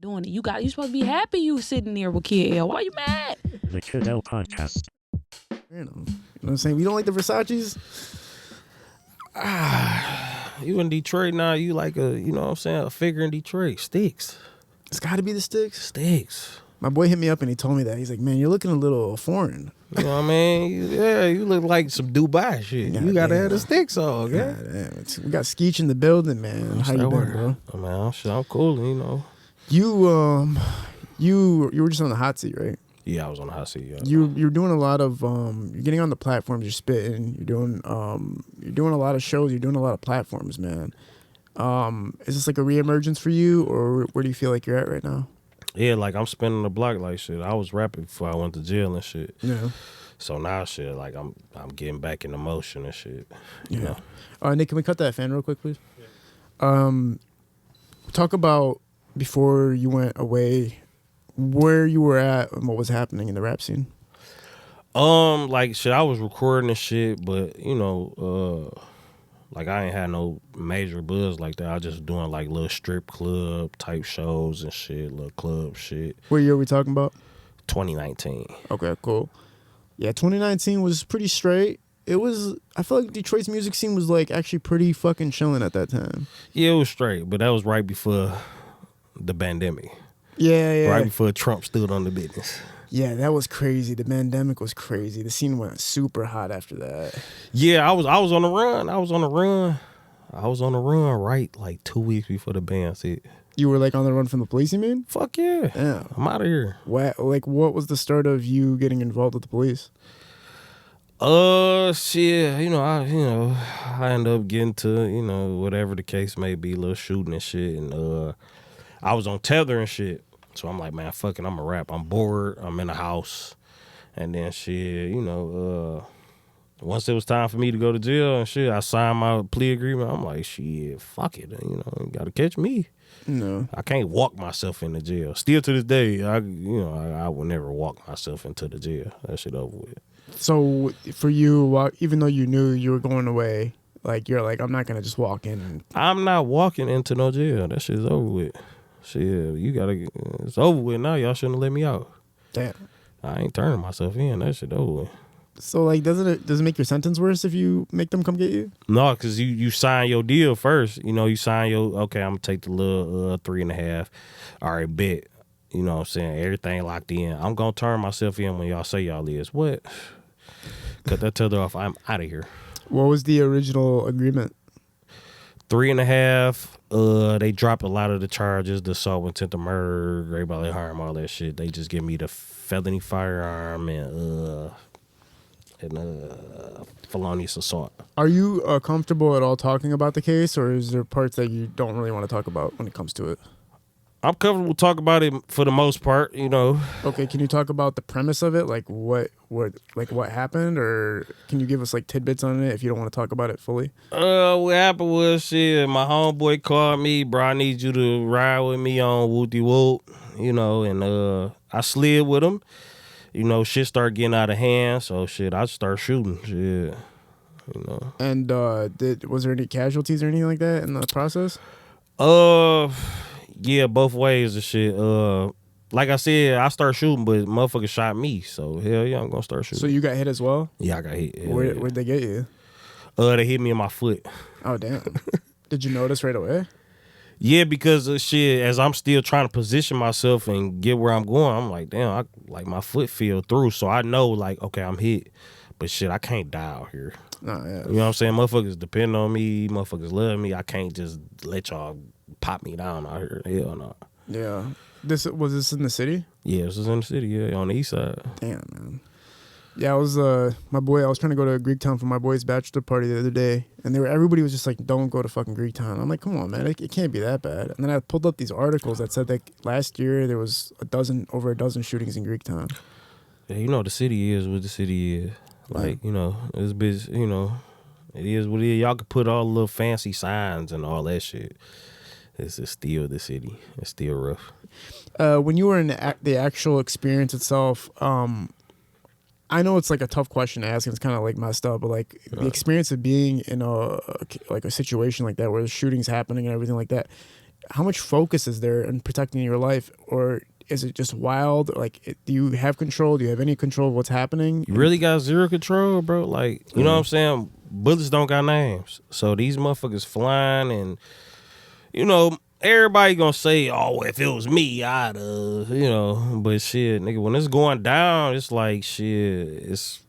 doing it. You supposed to be happy you sitting there with Kid L. Why you mad? The Kid L podcast. You know what I'm saying? We don't like the Versace's. You in Detroit now, you like a figure in Detroit. Sticks. It's got to be the Sticks. Sticks. My boy hit me up and he told me that. He's like, man, you're looking a little foreign. You know what I mean? You look like some Dubai shit. You gotta have the Sticks on, okay? We got Skeetch in the building, man. How you doing, bro? Oh, man, I'm cool, you know. You were just on the hot seat, right? Yeah, I was on the hot seat. Yeah. You're doing a lot of you're getting on the platforms. You're spitting. You're doing a lot of shows. You're doing a lot of platforms, man. Is this like a reemergence for you, or where do you feel like you're at right now? Yeah, like I'm spinning the block like shit. I was rapping before I went to jail and shit. Yeah. So now shit, like I'm getting back in the motion and shit. You know. Nick, can we cut that fan real quick, please? Talk about before you went away, where you were at and what was happening in the rap scene. Like shit, I was recording and shit, but like I ain't had no major buzz like that. I just doing like little strip club type shows and shit, little club shit. What year are we talking about? 2019. Okay, cool. Yeah, 2019 was pretty straight. I feel like Detroit's music scene was like actually pretty fucking chilling at that time. Yeah, it was straight, but that was right before the pandemic. Yeah. Right before Trump stood on the business. Yeah, that was crazy. The pandemic was crazy. The scene went super hot after that. Yeah, I was on the run. I was on the run right like 2 weeks before the ban hit. You were like on the run from the police, you mean? Fuck yeah. Yeah. I'm out of here. What was the start of you getting involved with the police? Shit, I ended up getting to, whatever the case may be, little shooting and shit. And I was on tether and shit. So I'm like, man, fuck it, I'm a rap. I'm bored. I'm in the house. And then shit, once it was time for me to go to jail and shit, I signed my plea agreement. I'm like, shit, fuck it. You gotta catch me. No. I can't walk myself into jail. Still to this day, I would never walk myself into the jail. That shit over with. So for you, even though you knew you were going away, like you're like, I'm not gonna just walk in. I'm not walking into no jail. That shit's over with. Shit, it's over with now. Y'all shouldn't have let me out. Damn. I ain't turning myself in. That shit over with. So like, does it make your sentence worse if you make them come get you? No, because you sign your deal first. You sign okay, I'm gonna take the little 3.5. All right, bet. You know what I'm saying? Everything locked in. I'm gonna turn myself in when y'all say y'all is. What? Cut that tether off. I'm out of here. What was the original agreement? 3.5. They dropped a lot of the charges, the assault with intent to murder, grave bodily harm, all that shit. They just give me the felony firearm and felonious assault. Are you comfortable at all talking about the case, or is there parts that you don't really want to talk about when it comes to it? I'm comfortable talking about it for the most part, Okay, can you talk about the premise of it, like what happened, or can you give us like tidbits on it if you don't want to talk about it fully? What happened was shit. My homeboy called me, bro. I need you to ride with me on Wooty Woot, and I slid with him. Shit started getting out of hand, so shit, I start shooting, shit. And was there any casualties or anything like that in the process? Yeah, both ways and shit. Like I said, I start shooting, but motherfucker shot me. So hell yeah, I'm gonna start shooting. So you got hit as well? Yeah, I got hit. Where'd they get you? They hit me in my foot. Oh damn! Did you notice right away? Yeah, because of shit, as I'm still trying to position myself and get where I'm going, I'm like, damn, my foot fell through. So I know, like, okay, I'm hit, but shit, I can't die out here. Nah, yeah. You know what I'm saying? Motherfuckers depend on me. Motherfuckers love me. I can't just let y'all pop me down out here. Hell no. Yeah. Was this in the city? Yeah, this was in the city. Yeah, on the east side. Damn, man. Yeah, I was I was trying to go to Greektown for my boy's bachelor party the other day, and everybody was just like, "Don't go to fucking Greektown." I'm like, "Come on, man, it can't be that bad." And then I pulled up these articles that said that last year there was over a dozen shootings in Greektown. Yeah, the city is what the city is. Like, it's bitch, it is what it is. Y'all could put all the little fancy signs and all that shit. It's still the city. It's still rough. When you were in the actual experience itself, I know it's like a tough question to ask, and it's kind of like messed up, but like the experience of being in a situation like that where the shooting's happening and everything like that, how much focus is there in protecting your life, or is it just wild? Like, do you have control? Do you have any control of what's happening? You really got zero control, bro. Like, you know what I'm saying? Bullets don't got names. So these motherfuckers flying and, you know, everybody gonna say, oh, if it was me, I'd, you know. But shit, nigga, when it's going down, it's like, shit, it's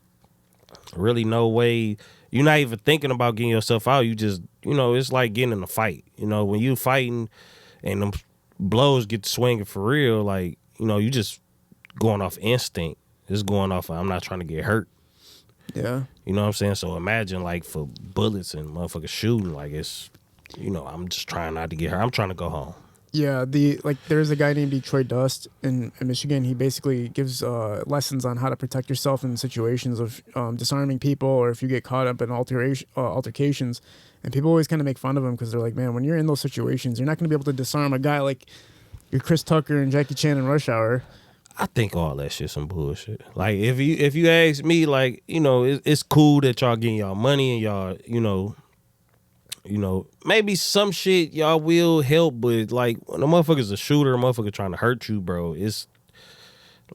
really no way. You're not even thinking about getting yourself out. You just, you know, it's like getting in a fight. You know, when you fighting and them blows get swinging for real, like, you know, you just going off instinct. It's going off, I'm not trying to get hurt. Yeah. You know what I'm saying? So imagine, like, for bullets and motherfuckers shooting, like, it's, you know, I'm just trying not to get hurt. I'm trying to go home. Yeah, there's a guy named Detroit Dust in Michigan. He basically gives lessons on how to protect yourself in situations of disarming people, or if you get caught up in altercations. And people always kind of make fun of him because they're like, man, when you're in those situations, you're not going to be able to disarm a guy like you're Chris Tucker and Jackie Chan in Rush Hour. I think all that shit some bullshit. Like, if you ask me, like, you know, it's cool that y'all getting y'all money and y'all, you know, maybe some shit y'all will help, but like when a motherfucker's a shooter, a motherfucker trying to hurt you, bro, it's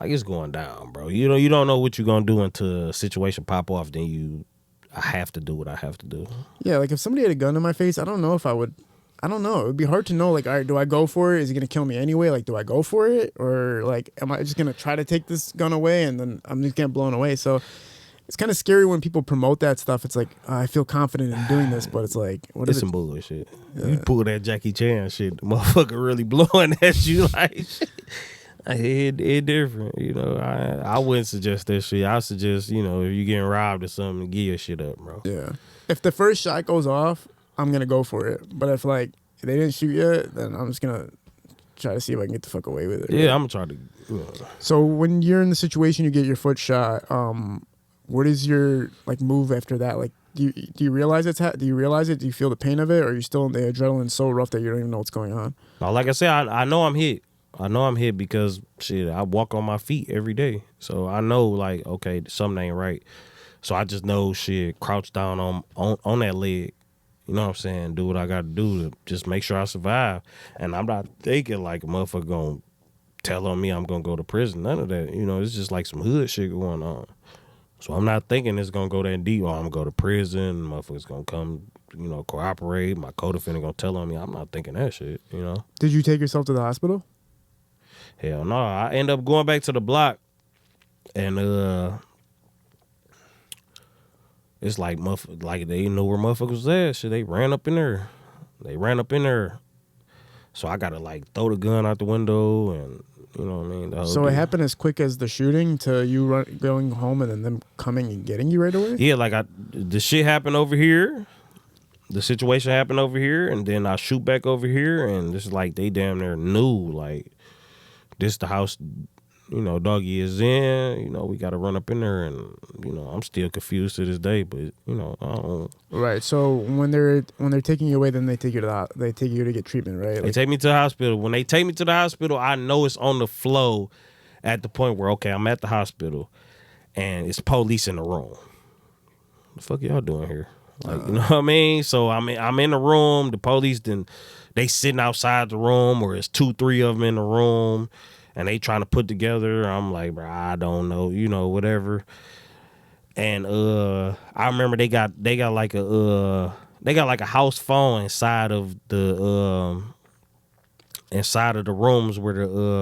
like it's going down, bro. You know, you don't know what you're gonna do until a situation pop off. Then I have to do what I have to do. Yeah, like if somebody had a gun in my face, I don't know if I would. I don't know. It would be hard to know. Like, all right, do I go for it? Is he gonna kill me anyway? Like, do I go for it, or like, am I just gonna try to take this gun away and then I'm just getting blown away? So it's kind of scary when people promote that stuff. It's like, I feel confident in doing this, but it's like, what is it's it? some bullshit. Yeah. You pull that Jackie Chan shit, the motherfucker really blowing at you like shit. It different, you know. I wouldn't suggest that shit. I suggest, you know, if you getting robbed or something, give your shit up, bro. Yeah. If the first shot goes off, I'm gonna go for it. But if like they didn't shoot yet, then I'm just gonna try to see if I can get the fuck away with it. Yeah, I'm gonna try to. You know. So when you're in the situation, you get your foot shot. What is your like move after that? Like, do you realize do you realize it? Do you feel the pain of it, or are you still the adrenaline so rough that you don't even know what's going on? No, like I said, I know I'm hit. I know I'm hit because shit, I walk on my feet every day, so I know like, okay, something ain't right. So I just know shit, crouch down on that leg. You know what I'm saying? Do what I got to do to just make sure I survive. And I'm not thinking like a motherfucker gonna tell on me I'm gonna go to prison. None of that. You know, it's just like some hood shit going on. So I'm not thinking it's gonna go that deep. Or I'm gonna go to prison. Motherfuckers gonna come, you know, cooperate. My co-defendant gonna tell on me. I'm not thinking that shit. You know. Did you take yourself to the hospital? Hell no. I end up going back to the block, and it's like like they know where motherfuckers was at. Shit, they ran up in there. So I gotta like throw the gun out the window, and you know what I mean. So it happened as quick as the shooting to you going home and then them coming and getting you right away? Yeah, like the shit happened over here. The situation happened over here, and then I shoot back over here, and it's like they damn near knew like this the house. You know, doggy is in. You know, we got to run up in there, and you know, I'm still confused to this day. But you know, I don't. Right. So when they're taking you away, then they take you to get treatment, right? They take me to the hospital. When they take me to the hospital, I know it's on the flow. At the point where I'm at the hospital, and it's police in the room. What the fuck y'all doing here? Like, you know what I mean? So I'm in the room. The police they sitting outside the room, or it's 2-3 of them in the room. And they trying to put together. I'm like, bro, I don't know, you know, whatever. And I remember they got like a house phone inside of the rooms where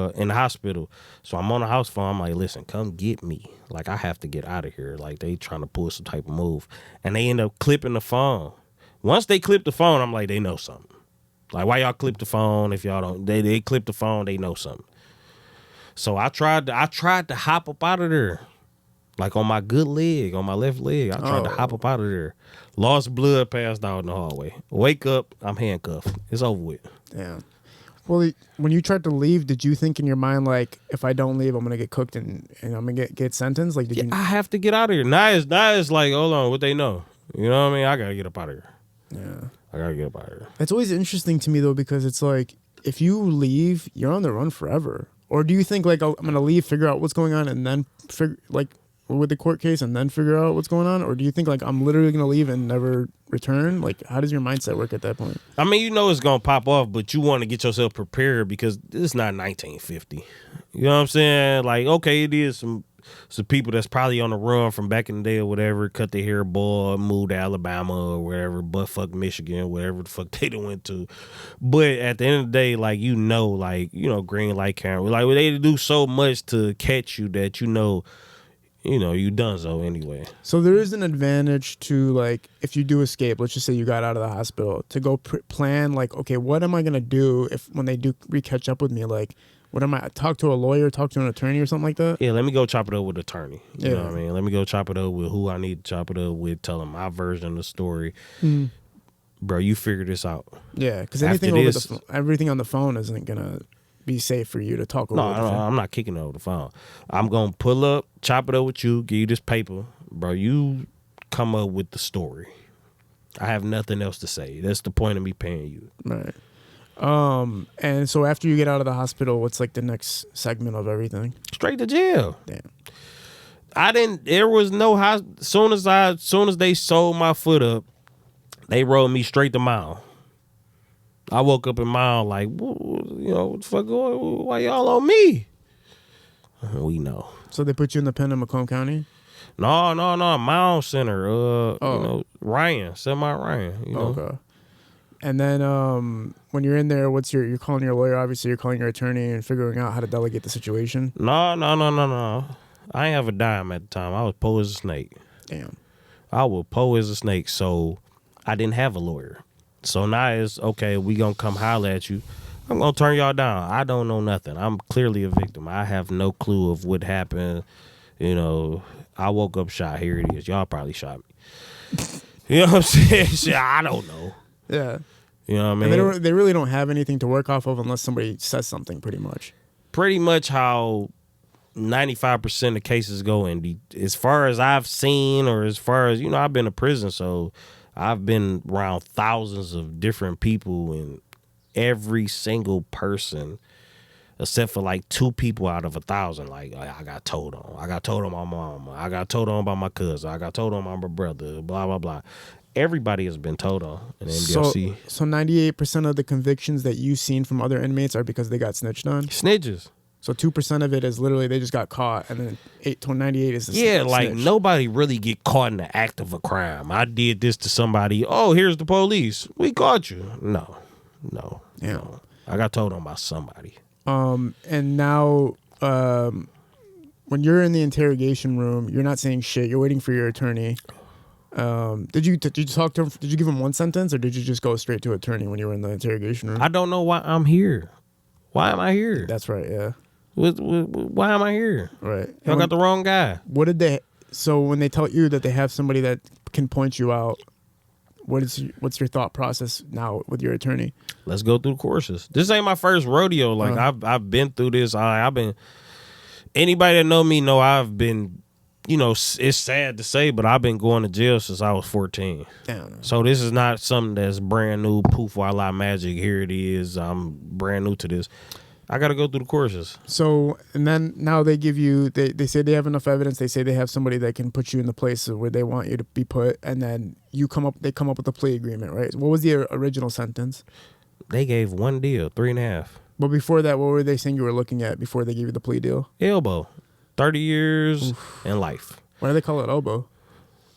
in the hospital. So I'm on the house phone. I'm like, listen, come get me. Like, I have to get out of here. Like, they trying to pull some type of move. And they end up clipping the phone. Once they clip the phone, I'm like, they know something. Like, why y'all clip the phone if y'all don't? They clip the phone, they know something. So I tried to hop up out of there, like on my good leg, on my left leg. I tried to hop up out of there. Lost blood, passed out in the hallway. Wake up, I'm handcuffed. It's over with. Damn. Well, when you tried to leave, did you think in your mind like, if I don't leave, I'm gonna get cooked and I'm gonna get sentenced? Like, I have to get out of here. Now it's like, hold on, what they know? You know what I mean? I gotta get up out of here. Yeah. I gotta get up out of here. It's always interesting to me though, because it's like, if you leave, you're on the run forever. Or do you think like, I'm gonna leave, figure out what's going on, and then with the court case and then figure out what's going on, or do you think like I'm literally gonna leave and never return? Like, how does your mindset work at that point? I mean, you know it's gonna pop off, but you want to get yourself prepared because it's not 1950. You know what I'm saying? Like, okay, it is some people that's probably on the run from back in the day or whatever, cut their hair bald, moved to Alabama or wherever, but fuck Michigan, wherever the fuck they done went to. But at the end of the day, like, green light camera, like they do so much to catch you that you done so anyway. So there is an advantage to, like, if you do escape, let's just say you got out of the hospital, to go plan, like, okay, what am I going to do when they do catch up with me? Like, what am I, talk to a lawyer, talk to an attorney or something like that? Yeah, let me go chop it up with an attorney. You Yeah. know what I mean? Let me go chop it up with who I need to chop it up with, tell them my version of the story. Mm. Bro, you figure this out. Yeah, because After anything this- everything on the phone isn't going to be safe for you to talk over. No, I'm not kicking it over the phone. I'm going to pull up, chop it up with you, give you this paper. Bro, you come up with the story. I have nothing else to say. That's the point of me paying you. Right. And so after you get out of the hospital, what's like the next segment of everything? Straight to jail. Damn. There was no house. Soon as they sold my foot up, they rolled me straight to Mile. I woke up in Mile like, what the fuck going? Why y'all on me? We know. So they put you in the pen in Macomb County? No, Mile Center. Ryan, Ryan. You know? Okay. And then when you're in there, you're calling your lawyer, obviously you're calling your attorney and figuring out how to delegate the situation? No. I ain't have a dime at the time. I was poor as a snake. Damn. I was poor as a snake, so I didn't have a lawyer. So now it's, okay, we gonna come holler at you. I'm gonna turn y'all down. I don't know nothing. I'm clearly a victim. I have no clue of what happened. I woke up shot. Here it is. Y'all probably shot me. You know what I'm saying? Shit, I don't know. Yeah. You know what I mean? And they really don't have anything to work off of unless somebody says something, pretty much. Pretty much how 95% of cases go. And as far as I've seen, or as far as, I've been to prison, so I've been around thousands of different people, and every single person, except for like 2 people out of 1,000, like, I got told on. I got told on my mom. I got told on by my cousin. I got told on by my brother, blah, blah, blah. Everybody has been told on in MDLC. So 98% of the convictions that you've seen from other inmates are because they got snitched on? Snitches. So 2% of it is literally they just got caught, and then 98 is the snitch. Like, nobody really get caught in the act of a crime. I did this to somebody. Oh, here's the police. We caught you. No. Yeah. No. I got told on by somebody. And now, when you're in the interrogation room, you're not saying shit. You're waiting for your attorney. Did you talk to him? Did you give him one sentence, or did you just go straight to attorney when you were in the interrogation room? I don't know why I'm here. Why am I here? That's right. Yeah. Why am I here? Right. Y'all got the wrong guy. What did they? So when they tell you that they have somebody that can point you out, what's your thought process now with your attorney? Let's go through courses. This ain't my first rodeo. Like, I've been through this. Anybody that know me know I've been, it's sad to say, but I've been going to jail since I was 14. Damn. So this is not something that's brand new. Poof, voila, magic. Here it is. I'm brand new to this. I got to go through the courses. So, and then now they give you, they say they have enough evidence. They say they have somebody that can put you in the place where they want you to be put. And then they come up with a plea agreement, right? What was the original sentence? They gave one deal, 3.5. But before that, what were they saying you were looking at before they gave you the plea deal? Elbow. 30 years and life. Why do they call it elbow?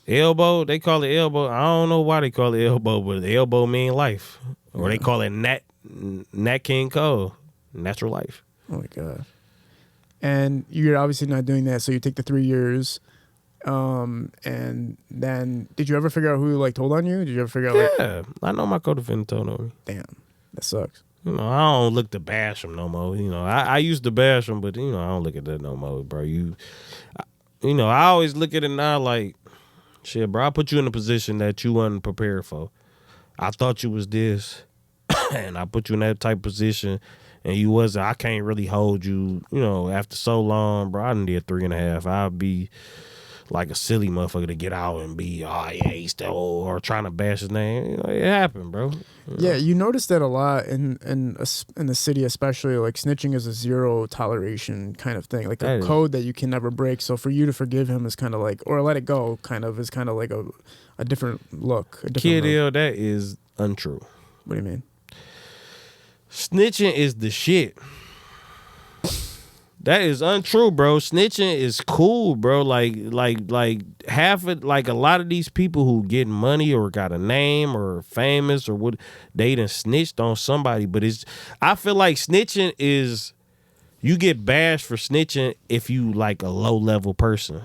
Elbow, they call it elbow. I don't know why they call it elbow, but the elbow mean life. Or they call it Nat King Cole. Natural life. Oh my God. And you're obviously not doing that, so you take the 3 years. And then did you ever figure out who told on you? Did you ever figure out Yeah. I know my co-defendant told on me. Damn, that sucks. I don't look to bash him no more. I used to bash him, but I don't look at that no more, bro. I always look at it now like, shit, bro, I put you in a position that you wasn't prepared for. I thought you was this, and I put you in that type of position, and you wasn't. I can't really hold you, after so long, bro. I done did 3.5. I'll be like a silly motherfucker to get out and be, oh yeah, he's still or trying to bash his name. You know, it happened, bro. Yeah, you notice that a lot in the city, especially. Like snitching is a zero toleration kind of thing, like a code that you can never break. So for you to forgive him is kind of like, or let it go, kind of is kind of like a different look. Kid L, that is untrue. What do you mean? Snitching is the shit. That is untrue, bro. Snitching is cool, bro. Like half it, like a lot of these people who get money or got a name or famous or what, they done snitched on somebody. But I feel like snitching is, you get bashed for snitching if you like a low level person.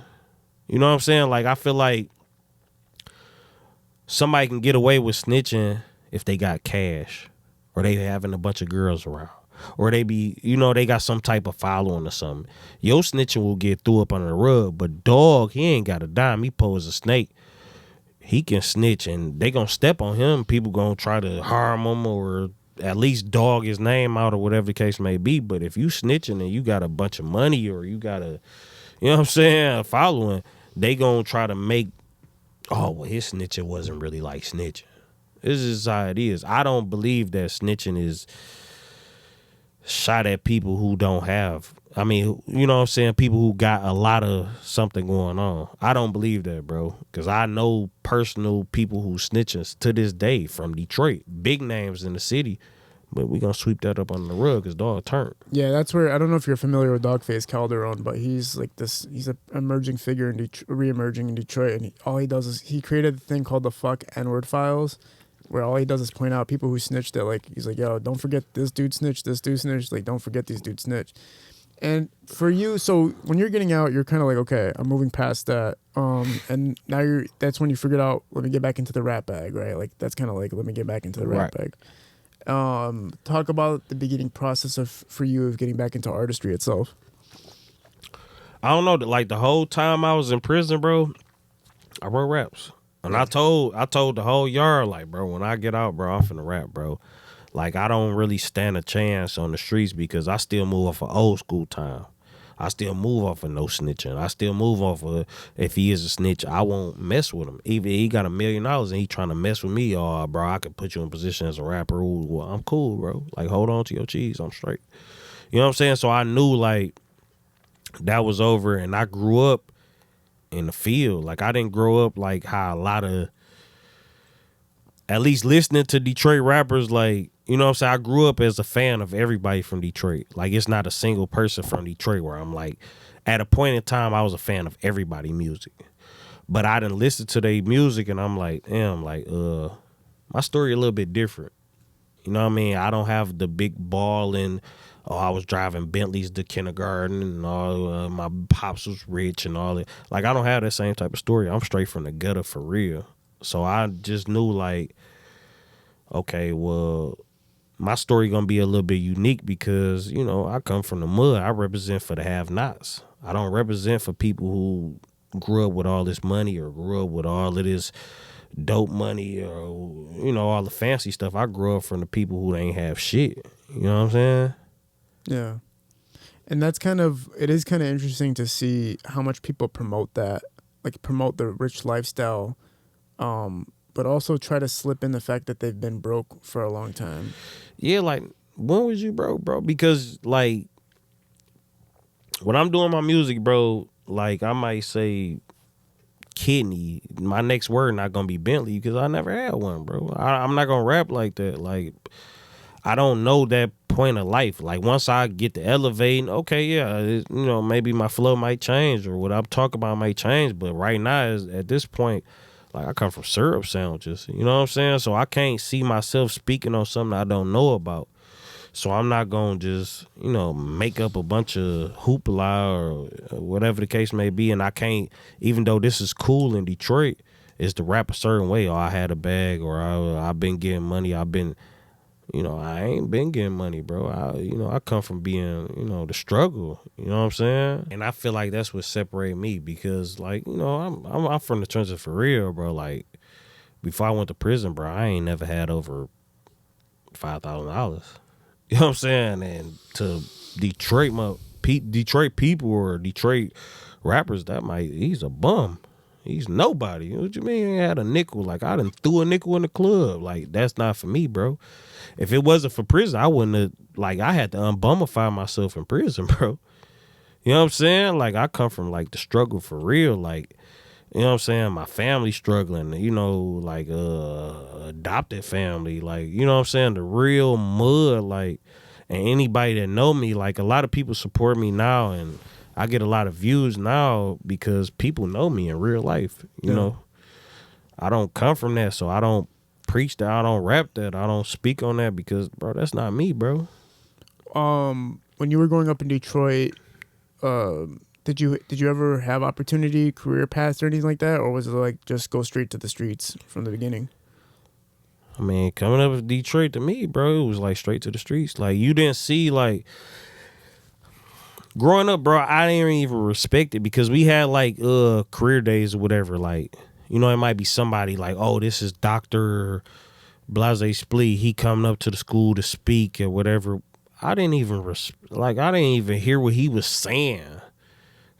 You know what I'm saying? Like I feel like somebody can get away with snitching if they got cash or they having a bunch of girls around. Or they be, you know, they got some type of following or something. Your snitching will get threw up under the rug. But dog, he ain't got a dime. He pose a snake. He can snitch and they gonna step on him. People gonna try to harm him or at least dog his name out or whatever the case may be. But if you snitching and you got a bunch of money or you got a, you know what I'm saying, a following, they gonna try to make, oh, well, his snitching wasn't really like snitching. This is how it is. I don't believe that snitching is shot at people who don't have, I mean, you know what I'm saying, people who got a lot of something going on. I don't believe that, bro, because I know personal people who snitching to this day from Detroit, big names in the city, but we gonna sweep that up under the rug because dog turned. Yeah, that's where, I don't know if you're familiar with Dogface Calderon, but he's like this, he's an emerging figure in re-emerging in Detroit, and all he does is he created a thing called the Fuck N-Word Files, where all he does is point out people who snitched it. Like, he's like, yo, don't forget this dude snitched, this dude snitched. Like, don't forget these dudes snitched. And for you, so when you're getting out, you're kind of like, okay, I'm moving past that. And now that's when you figured out, let me get back into the rap bag, right? Like, that's kind of like, let me get back into the rap bag. Talk about the beginning process for you of getting back into artistry itself. I don't know, like the whole time I was in prison, bro, I wrote raps. And I told the whole yard, like, bro, when I get out, bro, I'm finna rap, bro. Like, I don't really stand a chance on the streets because I still move off of old school time. I still move off of no snitching. I still move off of, if he is a snitch, I won't mess with him. Even he got $1 million and he trying to mess with me, oh, bro, I could put you in position as a rapper. Ooh, well, I'm cool, bro. Like, hold on to your cheese. I'm straight. You know what I'm saying? So I knew, like, that was over, and I grew up in the field. Like, I didn't grow up like how a lot of, at least listening to Detroit rappers, like, you know what I'm saying, I grew up as a fan of everybody from Detroit. Like, it's not a single person from Detroit where I'm like, at a point in time I was a fan of everybody's music, but I didn't listen to their music and I'm like, damn, like, my story a little bit different. You know what I mean? I don't have the big ball and, oh, I was driving Bentleys to kindergarten and all, my pops was rich and all that. Like, I don't have that same type of story. I'm straight from the gutter for real. So I just knew, like, okay, well, my story gonna be a little bit unique because, you know, I come from the mud. I represent for the have-nots. I don't represent for people who grew up with all this money or grew up with all of this dope money or, you know, all the fancy stuff. I grew up from the people who ain't have shit. You know what I'm saying? Yeah. And that's it is kind of interesting to see how much people promote that, like promote the rich lifestyle, but also try to slip in the fact that they've been broke for a long time. Yeah, like, when was you broke, bro? Because, like, when I'm doing my music, bro, like, I might say kidney. My next word not gonna be Bentley because I never had one, bro. I'm not gonna rap like that. Like, I don't know that point of life. Like, once I get to elevating, okay, yeah, you know, maybe my flow might change or what I'm talking about might change. But right now, at this point, like, I come from syrup sandwiches. You know what I'm saying? So I can't see myself speaking on something I don't know about. So I'm not going to just, you know, make up a bunch of hoopla or whatever the case may be. And I can't, even though this is cool in Detroit, is to rap a certain way. Or I had a bag or I've been getting money. I've been, you know, I ain't been getting money, bro. I come from being, you know, the struggle. You know what I'm saying? And I feel like that's what separates me because, like, you know, I'm from the trenches for real, bro. Like, before I went to prison, bro, I ain't never had over $5,000. You know what I'm saying? And to Detroit people or Detroit rappers, he's a bum. He's nobody. What you mean he had a nickel? Like, I done threw a nickel in the club. Like, that's not for me, bro. If it wasn't for prison, I wouldn't have, like, I had to unbummify myself in prison, bro. You know what I'm saying? Like, I come from, like, the struggle for real. Like, you know what I'm saying? My family struggling, you know, like, adopted family. Like, you know what I'm saying? The real mud, like, and anybody that know me, like, a lot of people support me now, and I get a lot of views now because people know me in real life. You know, I don't come from that, so I don't preach that. I don't rap that. I don't speak on that because, bro, that's not me, bro. When you were growing up in Detroit, did you ever have opportunity, career paths, or anything like that, or was it like just go straight to the streets from the beginning? I mean, coming up with Detroit to me, bro, it was like straight to the streets. Like, you didn't see, like, growing up, bro, I didn't even respect it because we had like career days or whatever. Like, you know, it might be somebody like, oh, this is Dr. Blase Splee. He coming up to the school to speak or whatever. I didn't even I didn't even hear what he was saying.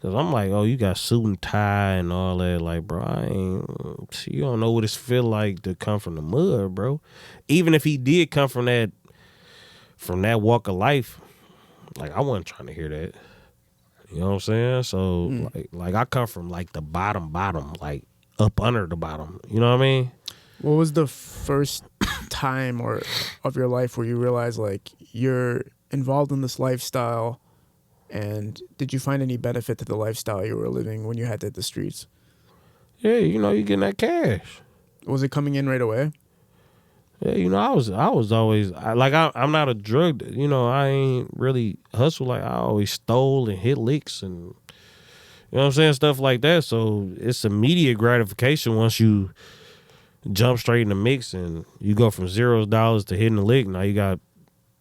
Cause I'm like, oh, you got suit and tie and all that. Like, bro, you don't know what it feel like to come from the mud, bro. Even if he did come from that walk of life, like, I wasn't trying to hear that. You know what I'm saying? So, like I come from, like, the bottom, like, up under the bottom. You know what I mean? What was the first time of your life where you realized, like, you're involved in this lifestyle, and did you find any benefit to the lifestyle you were living when you had to hit the streets? Yeah, you know, you getting that cash. Was it coming in right away? Yeah, you know, I was always, I'm not a drug, you know, I ain't really hustle. Like, I always stole and hit licks and, you know what I'm saying, stuff like that. So it's immediate gratification once you jump straight in the mix and you go from $0 to hitting the lick. Now you got,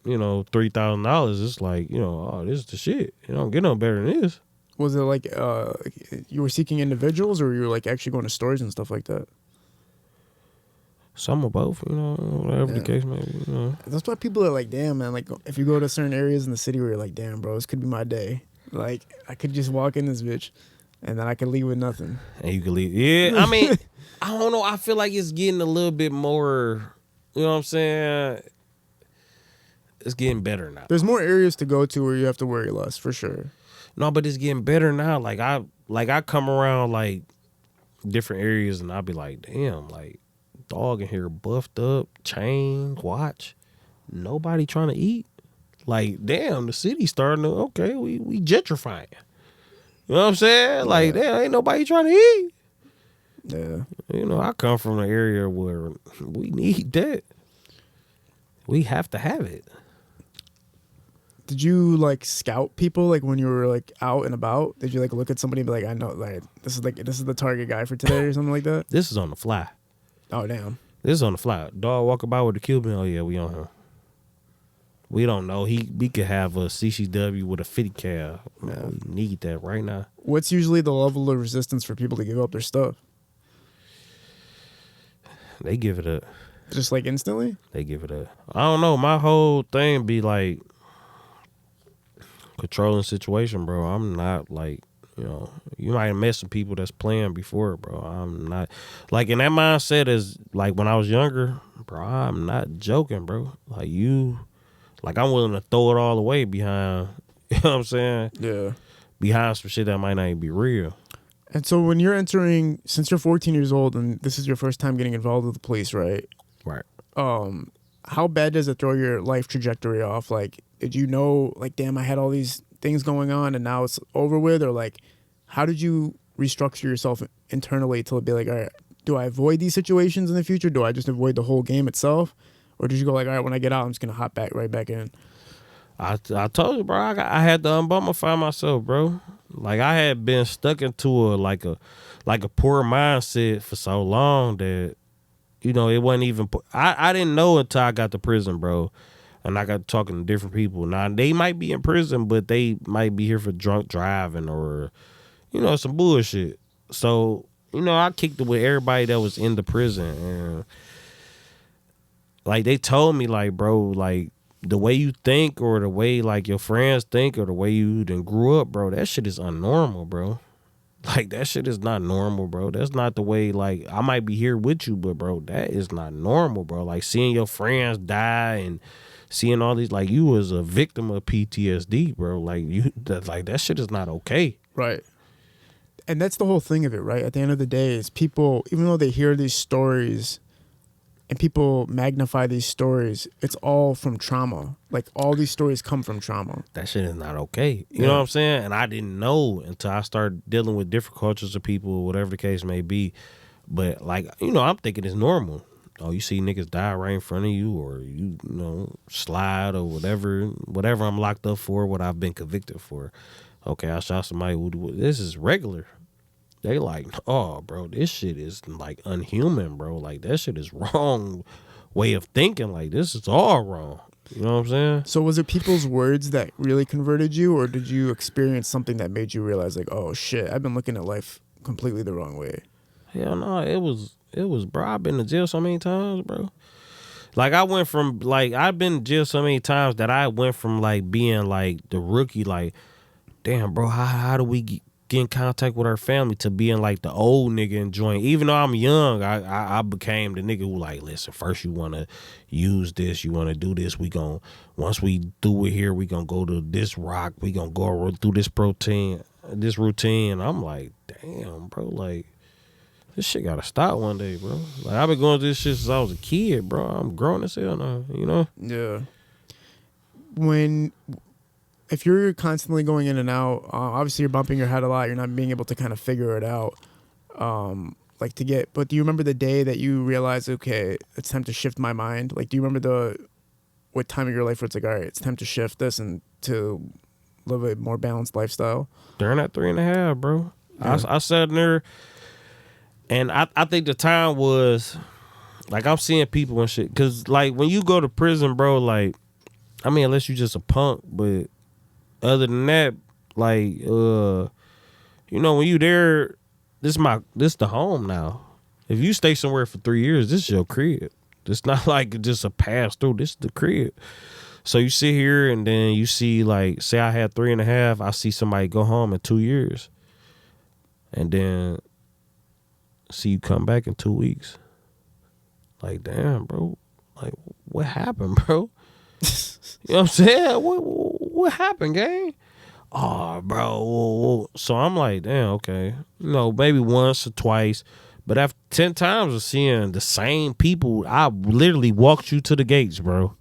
you know, $3,000. It's like, you know, oh, this is the shit. You don't get no better than this. Was it like you were seeking individuals, or you were like actually going to stores and stuff like that? Some of both, you know, whatever the case may be, you know. That's why people are like, damn, man, like, if you go to certain areas in the city where you're like, damn, bro, this could be my day. Like, I could just walk in this bitch, and then I could leave with nothing. And you could leave. Yeah, I mean, I don't know. I feel like it's getting a little bit more, you know what I'm saying? It's getting better now. There's more areas to go to where you have to worry less, for sure. No, but it's getting better now. Like, I come around, like, different areas, and I'll be like, damn, like, dog in here buffed up, chain, watch, nobody trying to eat. Like, damn, the city's starting to, okay, we gentrifying. You know what I'm saying? Like, damn, ain't nobody trying to eat. Yeah. You know, I come from an area where we need that. We have to have it. Did you like scout people like when you were like out and about? Did you like look at somebody and be like, I know, like this is the target guy for today or something like that? This is on the fly. Oh, damn. This is on the fly. Dog walk about with the Cuban. Oh, yeah, we on him. We don't know. We could have a CCW with a 50 cal. Man, we need that right now. What's usually the level of resistance for people to give up their stuff? They give it up. Just like instantly? They give it up. I don't know. My whole thing be like controlling situation, bro. I'm not like, you know, you might have met some people that's playing before, bro. I'm not like in that mindset is like when I was younger, bro. I'm not joking, bro. Like I'm willing to throw it all away behind, you know what I'm saying? Yeah. Behind some shit that might not even be real. And so when you're entering, since you're 14 years old and this is your first time getting involved with the police, right? Right. How bad does it throw your life trajectory off? Like, did you know, like, damn, I had all these things going on and now it's over with? Or like, how did you restructure yourself internally to be like, all right, do I avoid these situations in the future? Do I just avoid the whole game itself? Or did you go like, all right, when I get out, I'm just going to hop right back in? I told you, bro, I had to unbummify myself, bro. Like, I had been stuck into a poor mindset for so long that, you know, it wasn't even, I didn't know until I got to prison, bro. And I got talking to different people. Now, they might be in prison, but they might be here for drunk driving or, you know, some bullshit. So, you know, I kicked it with everybody that was in the prison. And, like, they told me, like, bro, like, the way you think or the way, like, your friends think or the way you then grew up, bro, that shit is unnormal, bro. Like, that shit is not normal, bro. That's not the way, like, I might be here with you, but, bro, that is not normal, bro. Like, seeing your friends die and seeing all these, like, you was a victim of PTSD, bro. Like, that shit is not okay. Right. And that's the whole thing of it, right? At the end of the day, is people, even though they hear these stories and people magnify these stories, it's all from trauma. Like, all these stories come from trauma. That shit is not okay. You know what I'm saying? And I didn't know until I started dealing with different cultures of people, whatever the case may be. But, like, you know, I'm thinking it's normal. Oh, you see niggas die right in front of you, or you know, slide or whatever I'm locked up for, what I've been convicted for. Okay, I shot somebody. This is regular. They like, oh, bro, this shit is like unhuman, bro. Like, that shit is wrong way of thinking. Like, this is all wrong. You know what I'm saying? So was it people's words that really converted you, or did you experience something that made you realize, like, oh shit, I've been looking at life completely the wrong way? Hell no, it was, bro. I've been to jail so many times, bro. Like, I've been to jail so many times that I went from, like, being, like, the rookie, like, damn, bro, how do we get in contact with our family, to being, like, the old nigga enjoying. Even though I'm young, I became the nigga who, like, listen, first you want to use this, you want to do this, once we do it here, we gonna go to this rock, we gonna go through this routine. I'm like, damn, bro, like, this shit gotta stop one day, bro. Like, I've been going through this shit since I was a kid, bro. I'm grown as hell now, you know? Yeah. If you're constantly going in and out, obviously you're bumping your head a lot. You're not being able to kind of figure it out. But do you remember the day that you realized, okay, it's time to shift my mind? Like, do you remember what time of your life where it's like, all right, it's time to shift this and to live a more balanced lifestyle? During that 3.5, bro. Yeah. I sat in there, and I think the time was, like, I'm seeing people and shit. Because, like, when you go to prison, bro, like, I mean, unless you just a punk, but other than that, like, you know, when you there, this the home now. If you stay somewhere for 3 years, this is your crib. It's not like just a pass through. This is the crib. So you sit here and then you see, like, say I had 3.5, I see somebody go home in 2 years. And then see you come back in 2 weeks. Like, damn, bro. Like, what happened, bro? You know what I'm saying? What happened, gang? Oh, bro. So I'm like, damn, okay. You know, maybe once or twice. But after 10 times of seeing the same people, I literally walked you to the gates, bro.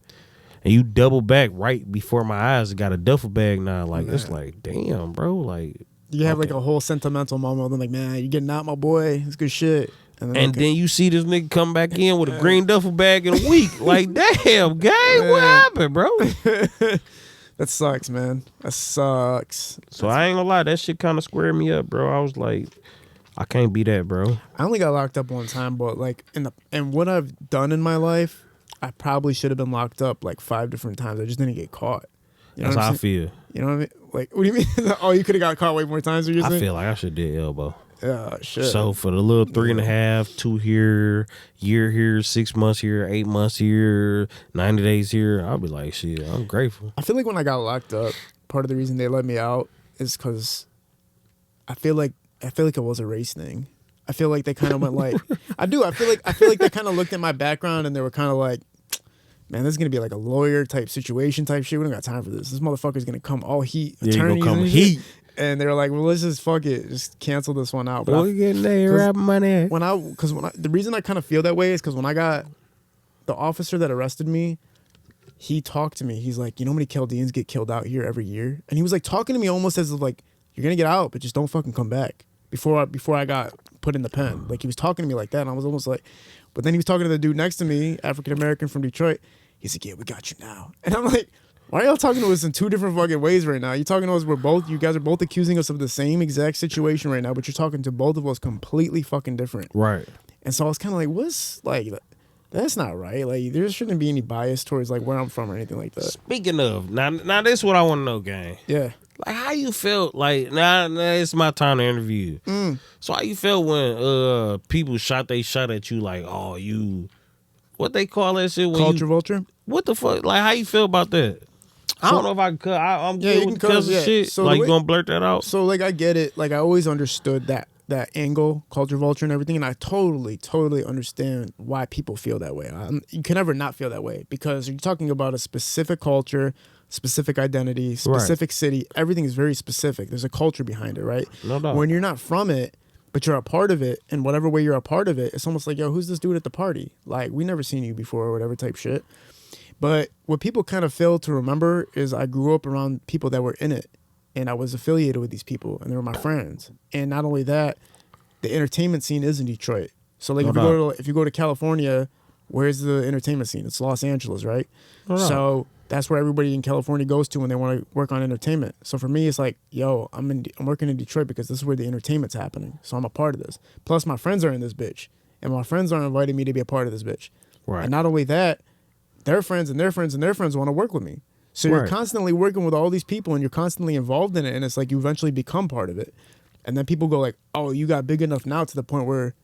And you double back right before my eyes. Got a duffel bag now. Like, it's like, damn, bro. Like, you have like a whole sentimental moment. Then, like, man, you getting out, my boy. It's good shit. And then you see this nigga come back in with a green duffel bag in a week. Like, damn, gang, what happened, bro? That sucks, man. That sucks. So I ain't gonna lie, that shit kind of squared me up, bro. I was like, I can't be that, bro. I only got locked up one time, but like and what I've done in my life, I probably should have been locked up like 5 different times. I just didn't get caught. You know That's how I feel. You know what I mean? Like, what do you mean? Oh, you could have got caught way more times. Or I feel like I should did elbow. Yeah, shit. So for the little 3.5, 2 here, year here, 6 months here, 8 months here, 90 days here, I'll be like, shit, I'm grateful. I feel like when I got locked up, part of the reason they let me out is because I feel like it was a race thing. I feel like they kind of went like, I feel like they kind of looked at my background and they were kind of like, man, this is gonna be like a lawyer type situation type shit. We don't got time for this. This motherfucker's gonna come all heat. Yeah, you gonna come heat. And they were like, well, let's just fuck it, just cancel this one out. But we getting there, rap money. The reason I kind of feel that way is because when I got the officer that arrested me, he talked to me. He's like, you know how many Chaldeans get killed out here every year? And he was like talking to me almost as if like, you're gonna get out, but just don't fucking come back. Before I got put in the pen, like he was talking to me like that, and I was almost like, but then he was talking to the dude next to me, African American from Detroit. He's like, yeah, we got you now. And I'm like, why are y'all talking to us in 2 different fucking ways right now? You talking to us, you guys are both accusing us of the same exact situation right now, but you're talking to both of us completely fucking different. Right. And so I was kind of like, what's like, that's not right. Like, there shouldn't be any bias towards like where I'm from or anything like that. Speaking of, now this is what I want to know, gang. Yeah. Like, how you felt, like, now it's my time to interview you. So how you felt when people shot at you like, oh, you, what they call that shit? Culture vulture? What the fuck? Like, how you feel about that? I don't know if I can cut. I'm Yeah, good you with can the cut, cuss and yeah. shit. So Like, the you way- gonna blurt that out? So like I get it. Like I always understood that angle, culture vulture and everything, and I totally understand why people feel that way. You can never not feel that way because you're talking about a specific culture, specific identity, specific city. Everything is very specific. There's a culture behind it, right? No doubt. When you're not from it, but you're a part of it, in whatever way you're a part of it, it's almost like, yo, who's this dude at the party? Like, we never seen you before or whatever type shit. But what people kind of fail to remember is I grew up around people that were in it. And I was affiliated with these people, and they were my friends. And not only that, the entertainment scene is in Detroit. So like if you go to California, where's the entertainment scene? It's Los Angeles, right? So that's where everybody in California goes to when they want to work on entertainment. So for me, it's like, yo, I'm working in Detroit because this is where the entertainment's happening. So I'm a part of this. Plus my friends are in this bitch, and my friends are inviting me to be a part of this bitch. Right. And not only that, their friends and their friends and their friends want to work with me. So you're constantly working with all these people and you're constantly involved in it, and it's like you eventually become part of it. And then people go like, oh, you got big enough now to the point where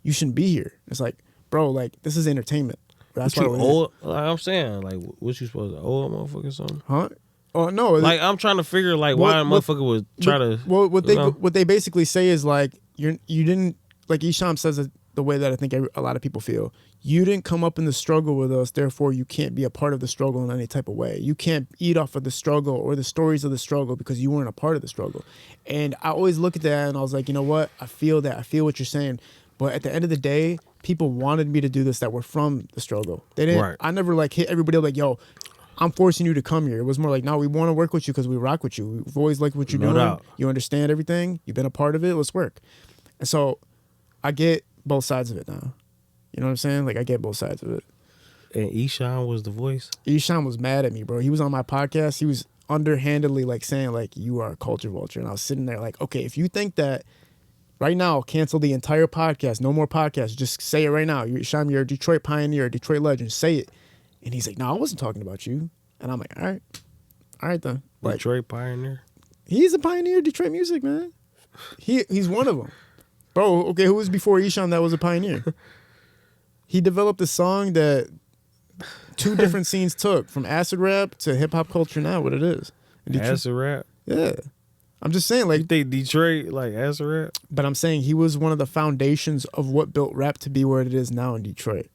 you shouldn't be here. It's like, bro, like this is entertainment. That's why you old, like I'm saying, like what you supposed to owe a motherfucker or something? Huh? Oh no. Like I'm trying to figure like why a motherfucker would try to what they basically say is like you didn't, like Isham says it the way that I think a lot of people feel. You didn't come up in the struggle with us, therefore you can't be a part of the struggle in any type of way. You can't eat off of the struggle or the stories of the struggle because you weren't a part of the struggle. And I always look at that and I was like, you know what? I feel that. I feel what you're saying. But at the end of the day, people wanted me to do this that were from the struggle. They didn't. Right. I never like hit everybody up like, yo, I'm forcing you to come here. It was more like, no, we want to work with you because we rock with you. We've always liked what you're doing. Doubt. You understand everything. You've been a part of it. Let's work. And so I get both sides of it now. You know what I'm saying? Like, I get both sides of it. And Eshawn was the voice? Eshawn was mad at me, bro. He was on my podcast. He was underhandedly, like, saying, like, you are a culture vulture. And I was sitting there like, okay, if you think that right now, cancel the entire podcast. No more podcasts. Just say it right now. Eshawn, you're a Detroit pioneer, a Detroit legend. Say it. And he's like, no, I wasn't talking about you. And I'm like, all right. All right, then. Like, Detroit pioneer? He's a pioneer of Detroit music, man. He's one of them. Bro, okay, who was before Eshawn that was a pioneer? He developed a song that two different scenes took, from acid rap to hip hop culture now, what it is. Acid rap? Yeah. I'm just saying, like, you think Detroit like acid rap? But I'm saying he was one of the foundations of what built rap to be where it is now in Detroit.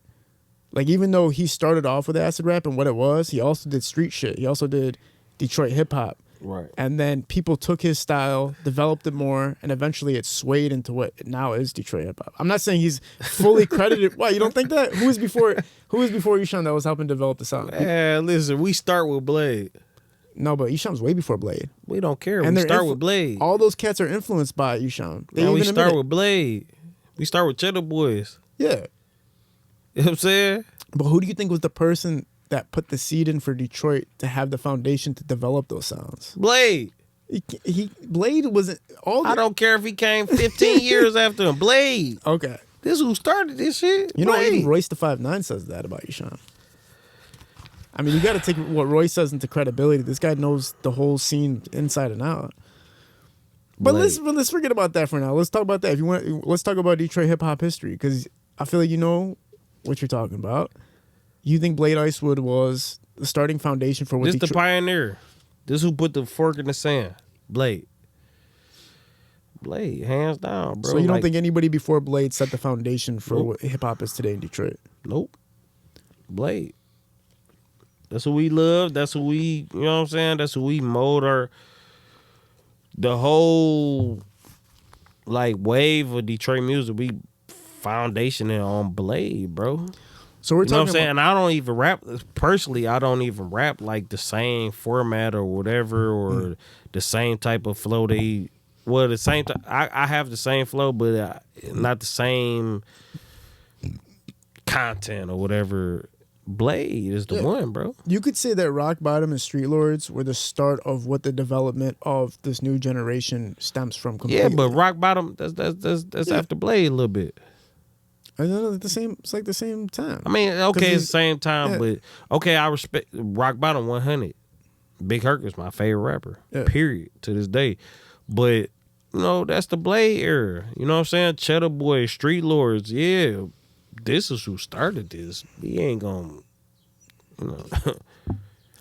Like, even though he started off with acid rap and what it was, he also did street shit. He also did Detroit hip hop. Right. And then people took his style, developed it more, and eventually it swayed into what it now is Detroit hip hop. I'm not saying he's fully credited. Why, you don't think that? Who was before Eshawn that was helping develop the sound? Yeah, listen, we start with Blade. No, but Eshawn's way before Blade. We don't care. And we start with Blade. All those cats are influenced by Eshawn. We start with Blade. We start with Cheddar Boys. Yeah. You know what I'm saying? But who do you think was the person that put the seed in for Detroit to have the foundation to develop those sounds? Blade. Blade wasn't all. I don't care if he came 15 years after him. Blade. Okay. This is who started this shit. You know, even Royce the 5'9" says that about Eshawn. I mean, you got to take what Royce says into credibility. This guy knows the whole scene inside and out. But let's forget about that for now. Let's talk about that. If you want, let's talk about Detroit hip hop history, because I feel like you know what you're talking about. You think Blade Icewood was the starting foundation for what This the pioneer. This who put the fork in the sand. Blade, hands down, bro. So you don't think anybody before Blade set the foundation for what hip hop is today in Detroit? Nope. Blade. That's who we love. That's who we, you know what I'm saying? That's who we mold the whole like wave of Detroit music. We foundation it on Blade, bro. So we're talking, you know what I'm saying? And I don't even rap, personally, I don't even rap like the same format or whatever, or the same type of flow the same time. I have the same flow, but not the same content or whatever. Blade is the one, bro. You could say that Rock Bottom and Street Lords were the start of what the development of this new generation stems from completely. Yeah, but Rock Bottom, that's after Blade a little bit. I know, it's like the same time. I mean, okay, it's the same time, but okay, I respect Rock Bottom 100. Big Herc is my favorite rapper, period, to this day. But, you know, that's the Blade era. You know what I'm saying? Cheddar Boys, Street Lords, yeah. This is who started this. We ain't gonna, you know.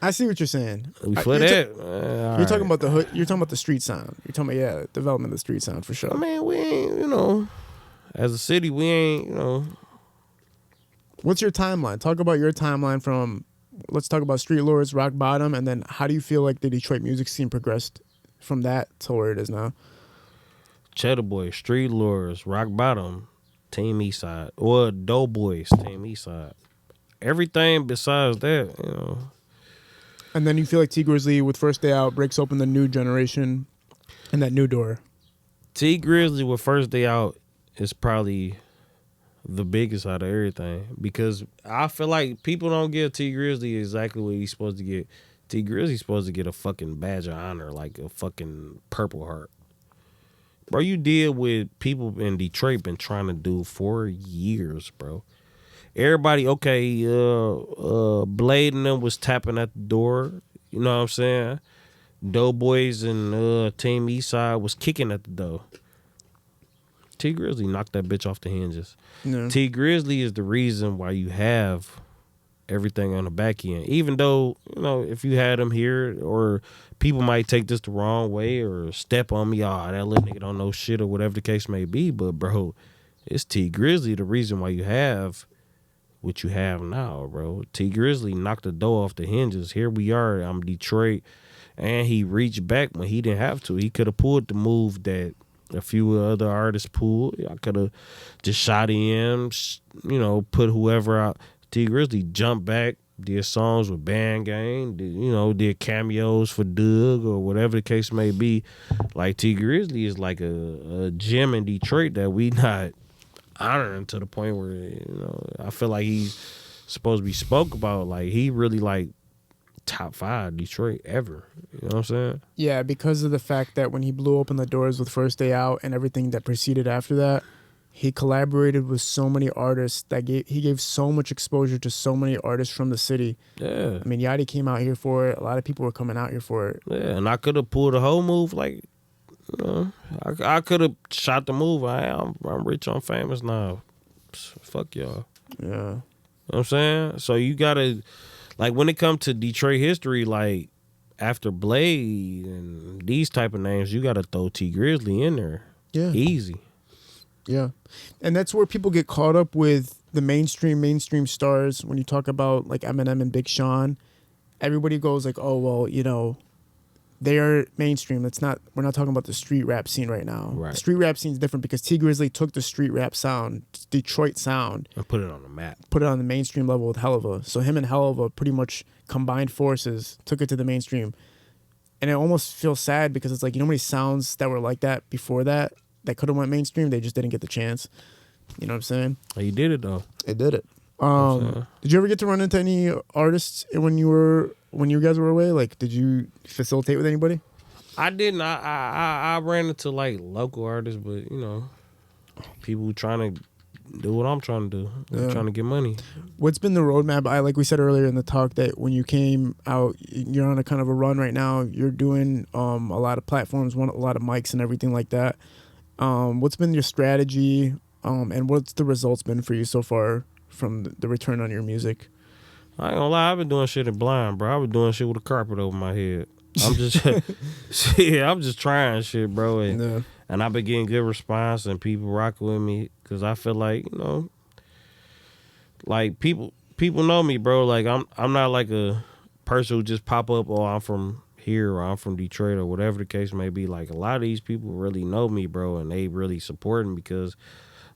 I see what you're saying. Before You're that, you're talking about the hood. You're talking about the street sound. You're talking about development of the street sound for sure. I mean, we ain't, as a city, we ain't, What's your timeline? Talk about your timeline from. Let's talk about Street Lords, Rock Bottom, and then how do you feel like the Detroit music scene progressed from that to where it is now? Cheddar Boy, Street Lords, Rock Bottom, Team Eastside, or Doughboys, Team Eastside. Everything besides that, And then you feel like T Grizzly with First Day Out breaks open the new generation and that new door. T Grizzly with First Day Out is probably the biggest out of everything because I feel like people don't give T Grizzly exactly what he's supposed to get. T Grizzly's supposed to get a fucking badge of honor, like a fucking Purple Heart. Bro, you deal with people in Detroit been trying to do for years, bro. Everybody, okay, Blade and them was tapping at the door. You know what I'm saying? Doughboys and Team Eastside was kicking at the door. T Grizzly knocked that bitch off the hinges. Yeah. T Grizzly is the reason why you have everything on the back end. Even though, if you had him here, or people might take this the wrong way or step on me, that little nigga don't know shit or whatever the case may be. But, bro, it's T Grizzly the reason why you have what you have now, bro. T Grizzly knocked the door off the hinges. Here we are. I'm Detroit. And he reached back when he didn't have to. He could have pulled the move that a few other artists pulled. I could have just shot in, put whoever out. T Grizzly jumped back, did songs with Band Gang, did cameos for Doug or whatever the case may be. Like, T Grizzly is like a gem in Detroit that we not honoring to the point where, I feel like he's supposed to be spoke about. Like, he really like top 5 Detroit ever. You know what I'm saying? Yeah, because of the fact that when he blew open the doors with First Day Out and everything that preceded after that, he collaborated with so many artists that he gave so much exposure to so many artists from the city. Yeah. I mean, Yachty came out here for it. A lot of people were coming out here for it. Yeah, and I could have pulled a whole move like, I could have shot the move. I'm rich, I'm famous now. Fuck y'all. Yeah. You know what I'm saying? So you gotta, like, when it comes to Detroit history, like, after Blade and these type of names, you gotta throw T Grizzly in there. Yeah. Easy. Yeah. And that's where people get caught up with the mainstream stars. When you talk about like Eminem and Big Sean, everybody goes like, oh, well, they are mainstream. We're not talking about the street rap scene right now. Right. The street rap scene is different because T Grizzly took the street rap sound, Detroit sound, And put it on the map. put it on the mainstream level with Helluva. So him and Helluva pretty much combined forces, took it to the mainstream. And it almost feels sad because it's like, you know how many sounds that were like that before that could have went mainstream? They just didn't get the chance. You know what I'm saying? He did it though. It did it. Did you ever get to run into any artists when you guys were away? Like, did you facilitate with anybody? I didn't. I ran into like local artists, but people trying to do what I'm trying to do. I'm trying to get money. What's been the roadmap? Like we said earlier in the talk, that when you came out, you're on a kind of a run right now. You're doing a lot of platforms, a lot of mics and everything like that. What's been your strategy, and what's the results been for you so far from the return on your music? I ain't gonna lie, I've been doing shit in blind, bro. I've been doing shit with a carpet over my head. I'm just, I'm just trying shit, bro. And I've been getting good response and people rocking with me because I feel like, like people know me, bro. Like I'm not like a person who just pop up, oh, I'm from here or I'm from Detroit or whatever the case may be. Like, a lot of these people really know me, bro, and they really support me because,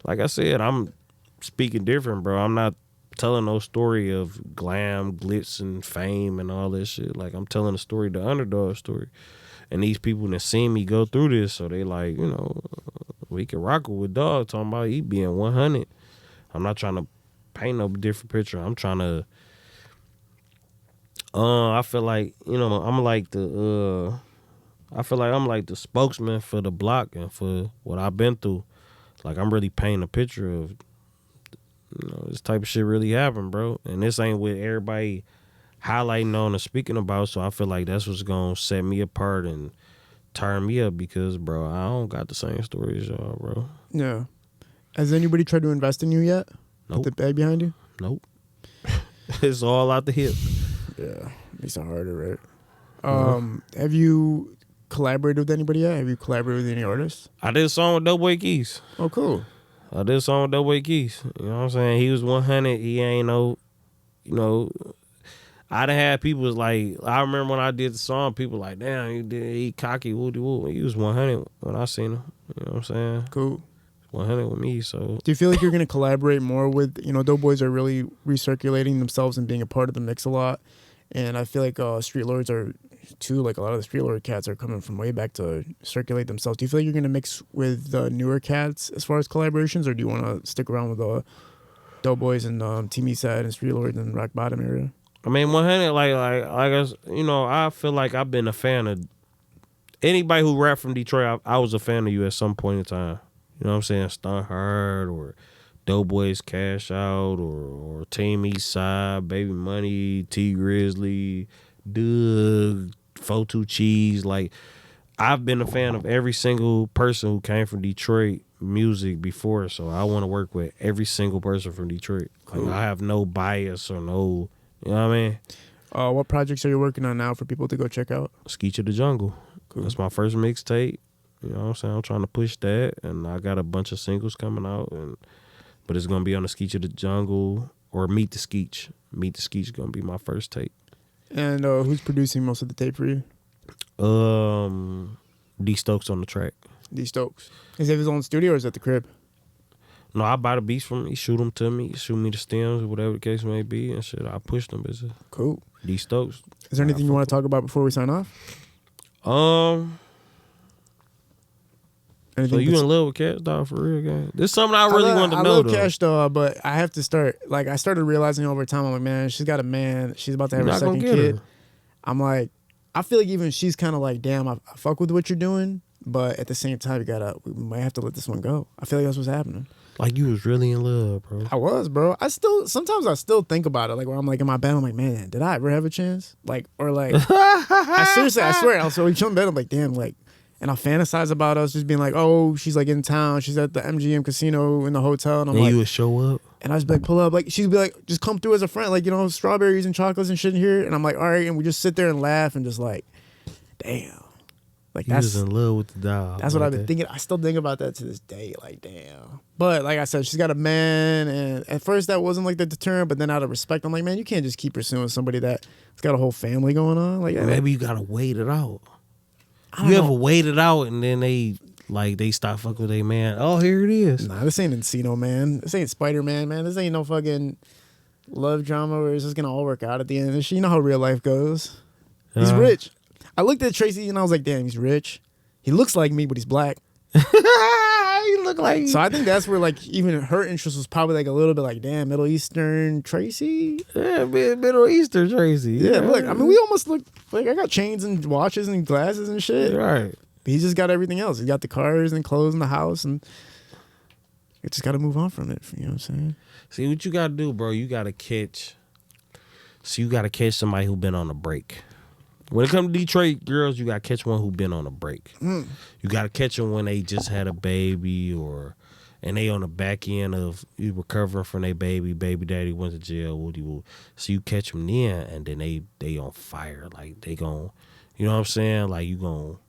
like I said, I'm speaking different, bro. I'm not telling no story of glam, glitz, and fame and all this shit. Like, I'm telling a story, the underdog story. And these people that seen me go through this, so they like, we can rock with dog talking about he being 100. I'm not trying to paint no different picture. I'm trying to, I feel like, I'm like the spokesman for the block and for what I've been through. Like, I'm really painting a picture of, this type of shit really happened, bro. And this ain't what everybody highlighting on and speaking about, so I feel like that's what's gonna set me apart and turn me up because, bro, I don't got the same story as y'all, bro. Yeah. Has anybody tried to invest in you yet? Nope. Put the bag behind you? Nope. It's all out the hip. Yeah. Makes it harder, right? Have you collaborated with anybody yet? Have you collaborated with any artists? I did a song with Doughboy Keys. Oh, cool. I did a song with Doughboy Keys. You know what I'm saying? He was 100. He ain't no, you know. I done had people was like, I remember when I did the song, people like, damn, he cocky, woody woo. He was 100 when I seen him. You know what I'm saying? Cool. 100 with me, so. Do you feel like you're going to collaborate more with, Doughboys are really recirculating themselves and being a part of the mix a lot. And I feel like Street Lords are too, like a lot of the Street Lord cats are coming from way back to circulate themselves. Do you feel like you're going to mix with the newer cats as far as collaborations, or do you want to stick around with the Doughboys and Team Eastside and Street Lords and Rock Bottom area? I mean, 100, like I feel like I've been a fan of anybody who rap from Detroit. I was a fan of you at some point in time. You know what I'm saying? Stunt Hard or Doughboys Cash Out or Team Eastside, Baby Money, T Grizzly, Doug, 42 Cheese. Like, I've been a fan of every single person who came from Detroit music before, so I want to work with every single person from Detroit. Cool. Like, I have no bias or no, you know what I mean? What projects are you working on now for people to go check out? Snitched of the Jungle. Cool. That's my first mixtape. You know what I'm saying? I'm trying to push that, and I got a bunch of singles coming out, but it's gonna be on the Snitched of the Jungle or Meet the Skeetch. Meet the Skeetch gonna be my first tape. And who's producing most of the tape for you? D Stokes on the track. D Stokes. Is he have his own studio or is it at the crib? No, I buy the beats from him. He shoot them to me. Shoot me the stems or whatever the case may be, and shit. I push them. Cool. D Stokes. Is there anything you want to talk about before we sign off? So you in love with Kash Doll for real, guy? This is something I really wanted to know. I love though. Kash Doll, but I have to start. Like, I started realizing over time, I'm like, man, she's got a man. She's about to have her second kid. Her. I'm like, I feel like even she's kind of like, damn, I fuck with what you're doing, but at the same time, we might have to let this one go. I feel like that's what's happening. Like, you was really in love, bro. I was, bro. Sometimes I still think about it. Like, when I'm like in my bed, I'm like, man, did I ever have a chance? Like, or like, I swear, I was so jump bed. I'm like, damn, like, and I fantasize about us just being like, oh, she's like in town. She's at the MGM casino in the hotel. And I'm like, you would show up? And I just be like, pull up. Like, she'd be like, just come through as a friend. Like, strawberries and chocolates and shit in here. And I'm like, all right. And we just sit there and laugh and just like, damn. Like, you was in love with the dog. That's what I've been thinking. I still think about that to this day. Like, damn. But like I said, she's got a man. And at first that wasn't like the deterrent. But then out of respect, I'm like, man, you can't just keep pursuing somebody that's got a whole family going on. Like, maybe you got to wait it out. You ever wait it out and then they stop fucking with their man? Oh, here it is. Nah, this ain't Encino, man. This ain't Spider-Man, man. This ain't no fucking love drama where it's just gonna all work out at the end. You know how real life goes. He's rich. I looked at Tracy and I was like, damn, he's rich. He looks like me, but he's black. He look like. So I think that's where like even her interest was probably like a little bit like, damn, Middle Eastern Tracy. Yeah, Middle Eastern Tracy. Yeah, look, I mean, we almost look like I got chains and watches and glasses and shit. Right. But he's just got everything else. He's got the cars and clothes and the house, and you just got to move on from it. You know what I'm saying? See, what you got to do, bro, you got to catch somebody who been on a break. When it comes to Detroit girls, you got to catch one who been on a break. You got to catch them when they just had a baby and they on the back end of you recovering from their baby daddy went to jail, woody woo. So you catch them then, and then they on fire. Like, they gon', you know what I'm saying? Like, y'all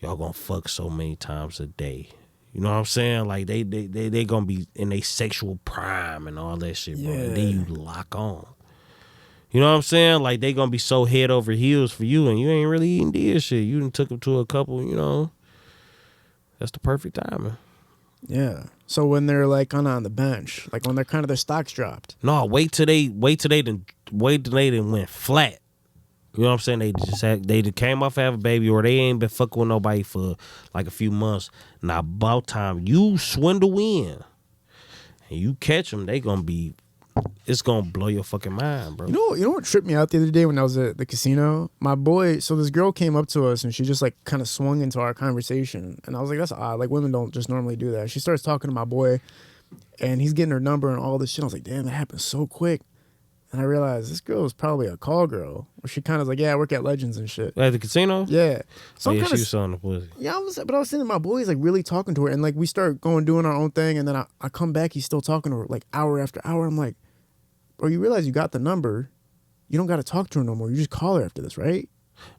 gonna fuck so many times a day. You know what I'm saying? Like, they gonna be in their sexual prime and all that shit, bro. Yeah. And then you lock on. You know what I'm saying? Like, they gonna be so head over heels for you, and you ain't really even did shit. You done took them to a couple, That's the perfect timing. Yeah. So when they're like on the bench, like when they're kind of their stocks dropped. No, wait till they done went flat. You know what I'm saying? They came off have a baby, or they ain't been fucking with nobody for like a few months. Now about time you swindle in and you catch them, it's gonna blow your fucking mind, bro. You know what tripped me out the other day when I was at the casino? My boy, so this girl came up to us and she just like kind of swung into our conversation, and I was like, that's odd. Like, women don't just normally do that. She starts talking to my boy, and he's getting her number and all this shit. I was like, damn, that happened so quick. And I realized this girl was probably a call girl, where she kind of like, yeah, I work at Legends and shit. At the casino? Yeah. So she was on the pussy. Yeah, I was sitting, my boy's like really talking to her, and like we start doing our own thing, and then I come back, he's still talking to her like hour after hour. I'm like, bro, you realize you got the number, you don't got to talk to her no more. You just call her after this, right?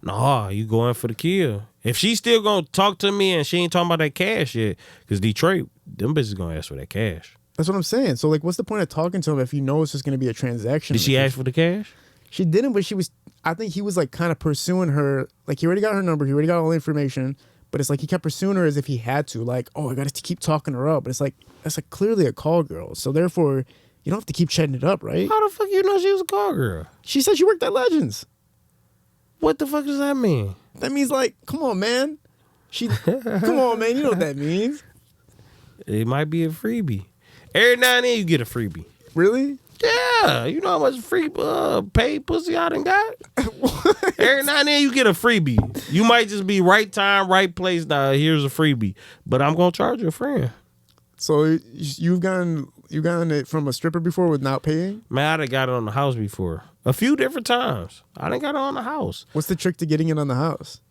Nah, you going for the kill. If she's still gonna talk to me and she ain't talking about that cash yet, because Detroit, them bitches gonna ask for that cash. That's what I'm saying. So like, what's the point of talking to him if you know it's just gonna be a transaction? Did she ask for the cash? She didn't, but she was. I think he was like kind of pursuing her. Like he already got her number. He already got all the information. But it's like he kept pursuing her as if he had to. Like, oh, I got to keep talking her up. But it's like that's like clearly a call girl. So therefore, you don't have to keep chatting it up, right? How the fuck you know she was a call girl? She said she worked at Legends. What the fuck does that mean? That means like, come on, man. Come on, man. You know what that means. It might be a freebie. Every now and then you get a freebie. Really? Yeah, you know how much free paid pussy I done got? Every now and then you get a freebie. You might just be right time, right place. Now here's a freebie, but I'm gonna charge you a friend. So you've gotten it from a stripper before without paying? Man, I done got it on the house before. A few different times. I done got it on the house. What's the trick to getting it on the house?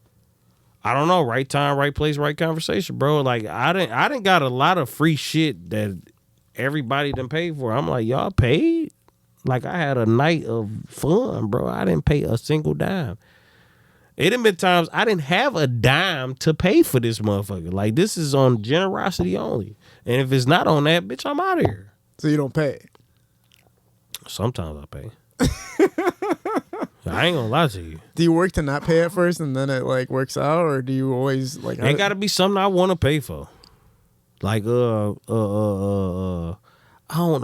I don't know. Right time, right place, right conversation, bro. Like I done got a lot of free shit that everybody done paid for. I'm like, y'all paid? Like I had a night of fun, bro. I didn't pay a single dime. It done been times I didn't have a dime to pay for this motherfucker. Like this is on generosity only. And if it's not on that, bitch, I'm out of here. So you don't pay? Sometimes I pay. I ain't gonna lie to you. Do you work to not pay at first and then it like works out, or do you always like? It gotta be something I want to pay for. Like I don't know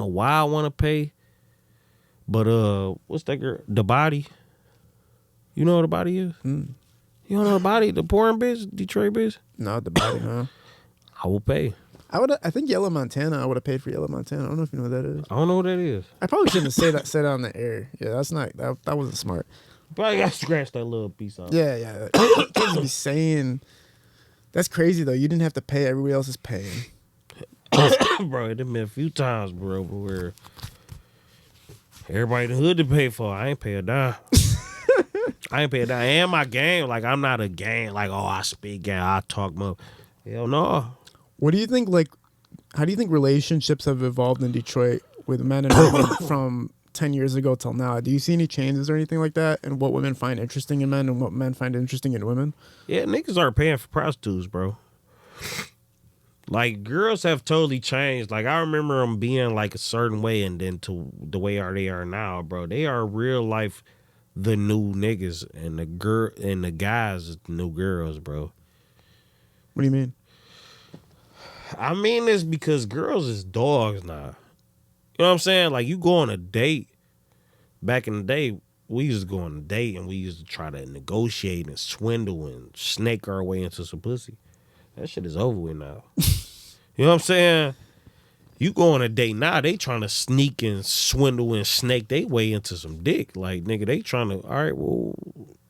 why I want to pay, but what's that girl? The Body. You know what The Body is? You don't know The Body? The porn bitch, Detroit bitch. No, The Body, no. I will pay. I think Yellow Montana. I would have paid for Yellow Montana. I don't know if you know what that is. I don't know what that is. I probably shouldn't have said that on the air. Yeah, that's not that wasn't smart. Probably got to scratch that little piece off. Yeah. Kids be saying that's crazy though. You didn't have to pay. Everybody else is paying. Bro, it done been a few times, bro, where everybody in the hood to pay for. I ain't pay a dime. I ain't pay a dime. And my game, like I'm not a game. Like I speak game. I talk more. Hell no. What do you think? Like, how do you think relationships have evolved in Detroit with men and women from 10 years ago till now? Do you see any changes or anything like that? And what women find interesting in men and what men find interesting in women? Yeah, niggas aren't paying for prostitutes, bro. Like, girls have totally changed. Like, I remember them being like a certain way and then to the way they are now, bro. They are real life the new niggas and the guys is the new girls, bro. What do you mean? I mean this because girls is dogs now. You know what I'm saying? Like, you go on a date. Back in the day, we used to go on a date and we used to try to negotiate and swindle and snake our way into some pussy. That shit is over with now. You know what I'm saying? You go on a date now, they trying to sneak and swindle and snake their way into some dick. Like, nigga, they trying to, all right, well,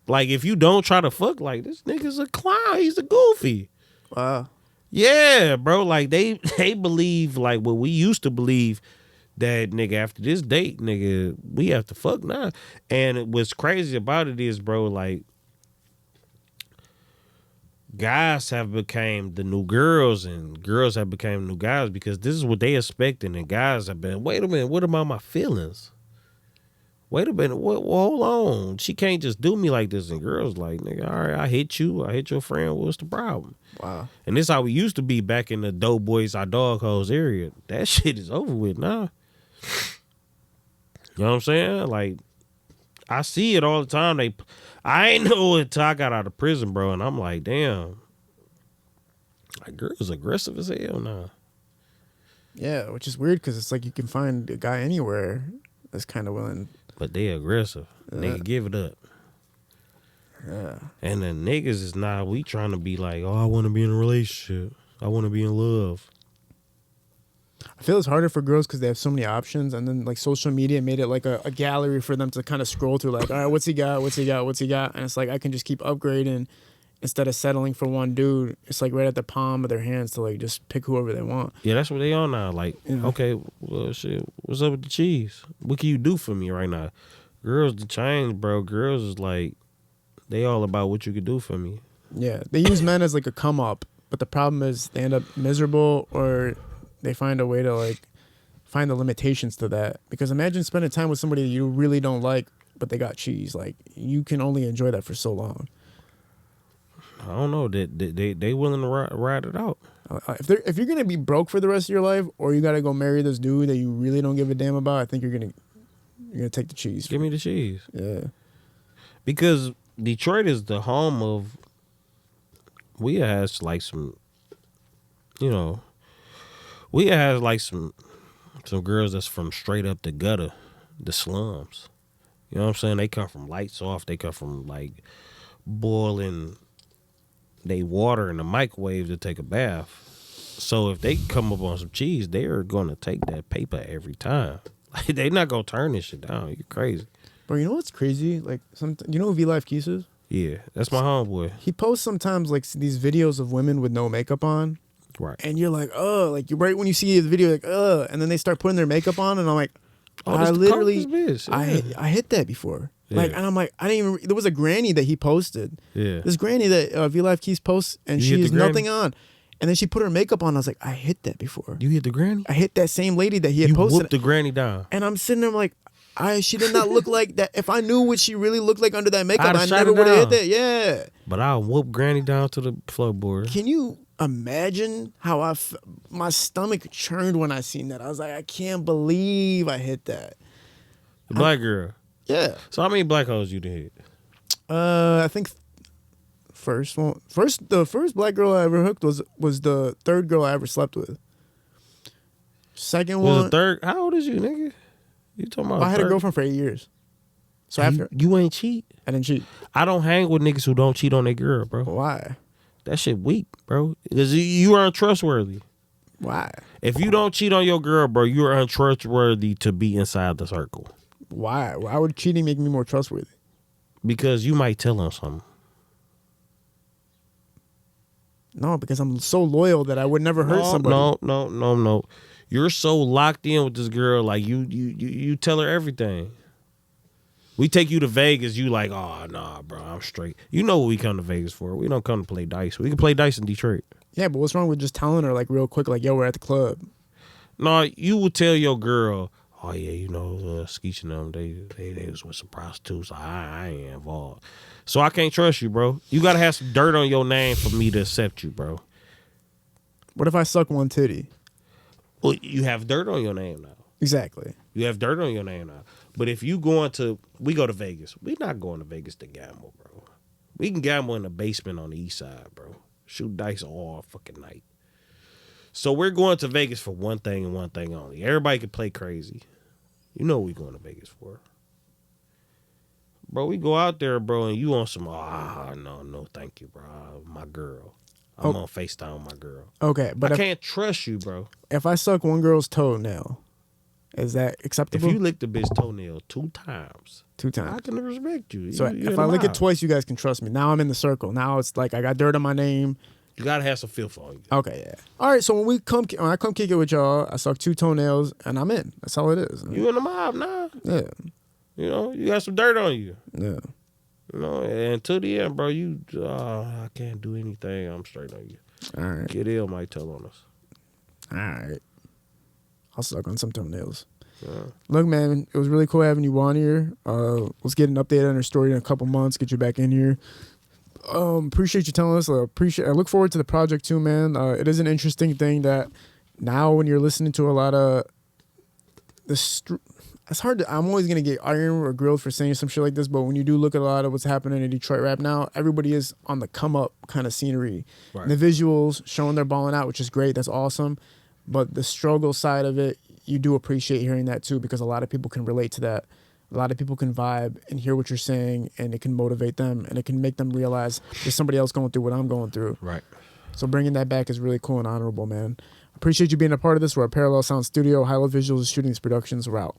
like, if you don't try to fuck, like, this nigga's a clown. He's a goofy. Wow. Yeah, bro. Like, they believe, like, what we used to believe, that, nigga, after this date, nigga, we have to fuck now. And what's crazy about it is, bro, like, guys have became the new girls and girls have become new guys because this is what they expecting, and guys have been, wait a minute, what about my feelings? Wait a minute, well, hold on. She can't just do me like this. And girls like, nigga, all right, I hit you. I hit your friend. What's the problem? Wow. And this how we used to be back in the dope boys, our dog hoes area. That shit is over with now. You know what I'm saying? Like, I see it all the time. I ain't know it until I got out of prison, bro. And I'm like, damn. Like, girls aggressive as hell now. Yeah, which is weird because it's like you can find a guy anywhere that's kind of willing. But they aggressive. Nigga, give it up. Yeah. And the niggas is not, we trying to be like, oh, I want to be in a relationship. I want to be in love. I feel it's harder for girls because they have so many options, and then like social media made it like a gallery for them to kind of scroll through. Like, all right, what's he got? What's he got? What's he got? And it's like I can just keep upgrading instead of settling for one dude. It's like right at the palm of their hands to like just pick whoever they want. Yeah, that's what they on now. Like, Yeah. Okay, well, shit, what's up with the cheese? What can you do for me right now? Girls to change, bro. Girls is like, they all about what you could do for me. Yeah, they use men as like a come up, but the problem is they end up miserable or they find a way to like find the limitations to that. Because imagine spending time with somebody that you really don't like, but they got cheese. Like, you can only enjoy that for so long. I don't know. They willing to ride it out. If you're gonna be broke for the rest of your life, or you gotta go marry this dude that you really don't give a damn about, I think you're gonna take the cheese. Give me the cheese. Yeah. Because Detroit is the home of. We has like some, we has like some girls that's from straight up the gutter, the slums. You know what I'm saying? They come from lights off. They come from like boiling they water in the microwave to take a bath. So if they come up on some cheese, they're gonna take that paper every time. Like, they not gonna turn this shit down. You're crazy. Bro, you know what's crazy? Like, you know who V-Life Keys is? Yeah, that's my homeboy. He posts sometimes like these videos of women with no makeup on. Right. And you're like, oh, like you right when you see the video, like, and then they start putting their makeup on, and I'm like, I literally, I hit that before. Yeah. Like, and I'm like, I didn't even. There was a granny that he posted. Yeah. This granny that V-Life Keys posts, and she has nothing on, and then she put her makeup on. I was like, I hit that before. You hit the granny? I hit that same lady that he had posted. You whooped the granny down. And I'm sitting there like, she did not look like that. If I knew what she really looked like under that makeup, I never would have hit that. Yeah. But I'll whoop granny down to the floorboard. Can you imagine how my stomach churned when I seen that? I was like, I can't believe I hit that. The black girl. Yeah. So how many black hoes you did hit? I think the first black girl I ever hooked was the third girl I ever slept with. Second one was the third. How old is you, nigga? You talking about? I had a girlfriend for 8 years. So after you ain't cheat. I didn't cheat. I don't hang with niggas who don't cheat on their girl, bro. Why? That shit weak, bro. Because you are untrustworthy. Why? If you don't cheat on your girl, bro, you are untrustworthy to be inside the circle. Why? Why would cheating make me more trustworthy? Because you might tell them something. No, because I'm so loyal that I would never hurt somebody. No. You're so locked in with this girl, like you tell her everything. We take you to Vegas, you like, oh nah, bro, I'm straight. You know what we come to Vegas for. We don't come to play dice. We can play dice in Detroit. Yeah, but what's wrong with just telling her like real quick, like, yo, we're at the club? No, you would tell your girl, oh yeah, Skeetch and them, they was with some prostitutes. I ain't involved. So I can't trust you, bro. You gotta have some dirt on your name for me to accept you, bro. What if I suck one titty? Well, you have dirt on your name now. Exactly. You have dirt on your name now. But if we go to Vegas. We're not going to Vegas to gamble, bro. We can gamble in the basement on the east side, bro. Shoot dice all fucking night. So we're going to Vegas for one thing and one thing only. Everybody can play crazy. You know what we're going to Vegas for. Bro, we go out there, bro, and you on some, no, thank you, bro. My girl. I'm on FaceTime with my girl. Okay, but I can't trust you, bro. If I suck one girl's toenail, is that acceptable? If you lick the bitch toenail 2 times. 2 times. I can respect you. So if I lick it twice, you guys can trust me. Now I'm in the circle. Now it's like I got dirt on my name. You gotta have some filth on you. Okay, yeah. All right, so when I come kick it with y'all, I suck 2 toenails and I'm in. That's all it is. You in the mob now. Yeah. You got some dirt on you. Yeah. And to the end, bro, I can't do anything. I'm straight on you. All right. Get ill might tell on us. All right. I'll suck on some toenails. Yeah. Look, man, it was really cool having you on here. Let's get an update on your story in a couple months. Get you back in here. Appreciate you telling us. I look forward to the project too, man. It is an interesting thing that now when you're listening to a lot of it's hard to. I'm always gonna get ironed or grilled for saying some shit like this, but when you do look at a lot of what's happening in Detroit rap now, everybody is on the come up kind of scenery. Right. The visuals showing they're balling out, which is great. That's awesome. But the struggle side of it, you do appreciate hearing that too, because a lot of people can relate to that. A lot of people can vibe and hear what you're saying, and it can motivate them, and it can make them realize there's somebody else going through what I'm going through. Right. So bringing that back is really cool and honorable, man. Appreciate you being a part of this. We're at Parallel Sound Studio. High Level Visuals, Shootings Productions. We're out.